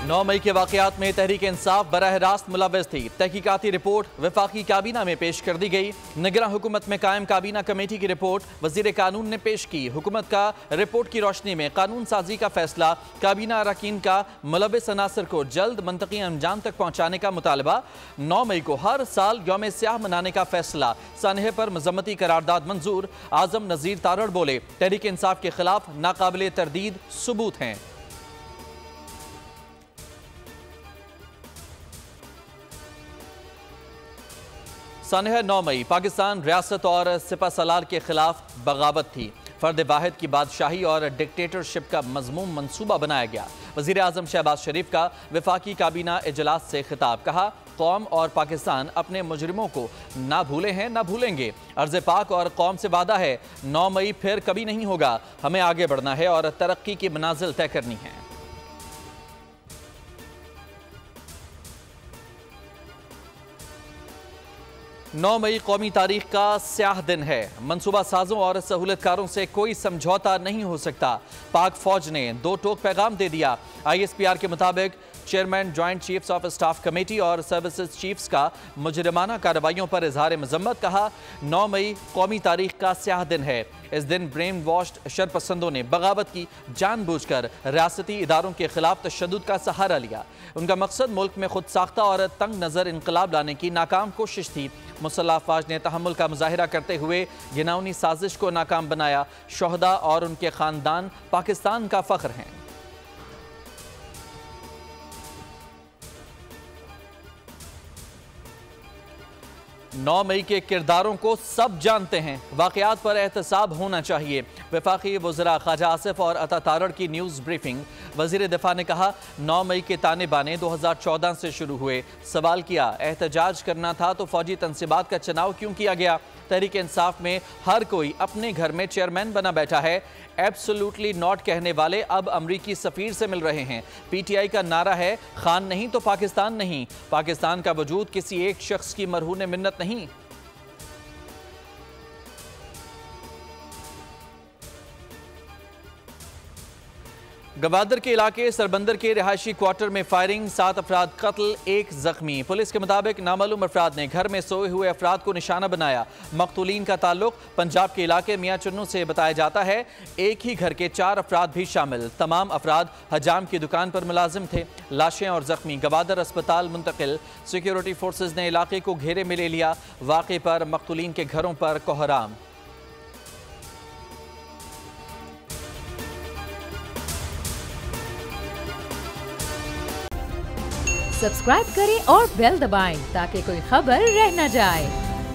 9 मई के वाकयात में तहरीक इंसाफ बराह रास्त मुलव्वस थी। तहकीकाती रिपोर्ट वफाकी काबीना में पेश कर दी गई। निगरान हुकूमत में कायम काबीना कमेटी की रिपोर्ट वजीर कानून ने पेश की। हुकूमत का रिपोर्ट की रोशनी में कानून साजी का फैसला। काबीना अरकान का मुलव्वस अनासर को जल्द मंतकी अंजाम तक पहुँचाने का मुतालबा। 9 मई को हर साल यौम स्याह मनाने का फैसला। सानहे पर मजम्मती करारदाद मंजूर। आजम नजीर तारड़ बोले, तहरीक इंसाफ के खिलाफ नाकाबिले तरदीद सबूत हैं। सानह 9 मई पाकिस्तान रियासत और सिपा सलार के खिलाफ बगावत थी। फर्द वाहिद की बादशाही और डिक्टेटरशिप का मजमूम मंसूबा बनाया गया। वजीर आजम शहबाज शरीफ का वफाकी काबीना इजलास से खिताब। कहा, कौम और पाकिस्तान अपने मुजरिमों को ना भूले हैं ना भूलेंगे। अर्ज़ पाक और कौम से वादा है, 9 मई फिर कभी नहीं होगा। हमें आगे बढ़ना है और तरक्की की मनाजिल तय करनी है। 9 मई कौमी तारीख का स्याह दिन है। मनसूबा साजों और सहूलतकारों से कोई समझौता नहीं हो सकता। पाक फौज ने 2 टोक पैगाम दे दिया। ISPR के मुताबिक chairman joint chiefs of staff committee और सर्विसेज चीफ्स का मुजरिमाना कार्रवाइयों पर इजहार मजम्मत। कहा, 9 मई कौमी तारीख का स्याह दिन है। इस दिन ब्रेन वॉश्ड शरपसंदों ने बगावत की, जानबूझकर रियासती इदारों के खिलाफ तशद्दुद का सहारा लिया। उनका मकसद मुल्क में खुद साख्ता और तंग नज़र इनकलाब लाने की नाकाम कोशिश थी। मुसल्लह अफवाज ने तहम्मुल का मुजाहिरा करते हुए घिनौनी साजिश को नाकाम बनाया। शोहदा और उनके खानदान पाकिस्तान का फख्र हैं। 9 मई के किरदारों को सब जानते हैं। वाकयात पर एहतसाब होना चाहिए। वफाकी वज़रा ख्वाजा आसिफ और अता तारड़ की न्यूज़ ब्रीफिंग। वज़ीर दिफा ने कहा, 9 मई के ताने बाने 2014 से शुरू हुए। सवाल किया, एहतजाज करना था तो फौजी तनसीबात का चुनाव क्यों किया गया? तहरीक इंसाफ में हर कोई अपने घर में चेयरमैन बना बैठा है। एब्सोल्युटली नॉट कहने वाले अब अमरीकी सफ़ीर से मिल रहे हैं। PTI का नारा है, खान नहीं तो पाकिस्तान नहीं। पाकिस्तान का वजूद किसी एक शख्स की मरहून मिन्नत नहीं। गवादर के इलाके सरबंदर के रिहायशी क्वार्टर में फायरिंग, 7 अफराद कत्ल, 1 जख्मी। पुलिस के मुताबिक नामालूम अफराद ने घर में सोए हुए अफराद को निशाना बनाया। मकतूलीन का ताल्लुक पंजाब के इलाके मियाँ चुन्नू से बताया जाता है। एक ही घर के 4 अफराद भी शामिल। तमाम अफराद हजाम की दुकान पर मुलाजिम थे। लाशें और जख्मी गवादर अस्पताल मुंतकिल। सिक्योरिटी फोर्सेज ने इलाके को घेरे में ले लिया। वाक़े पर मकतूलीन के घरों पर कोहराम। सब्सक्राइब करें और बेल दबाएं ताकि कोई खबर रह न जाए।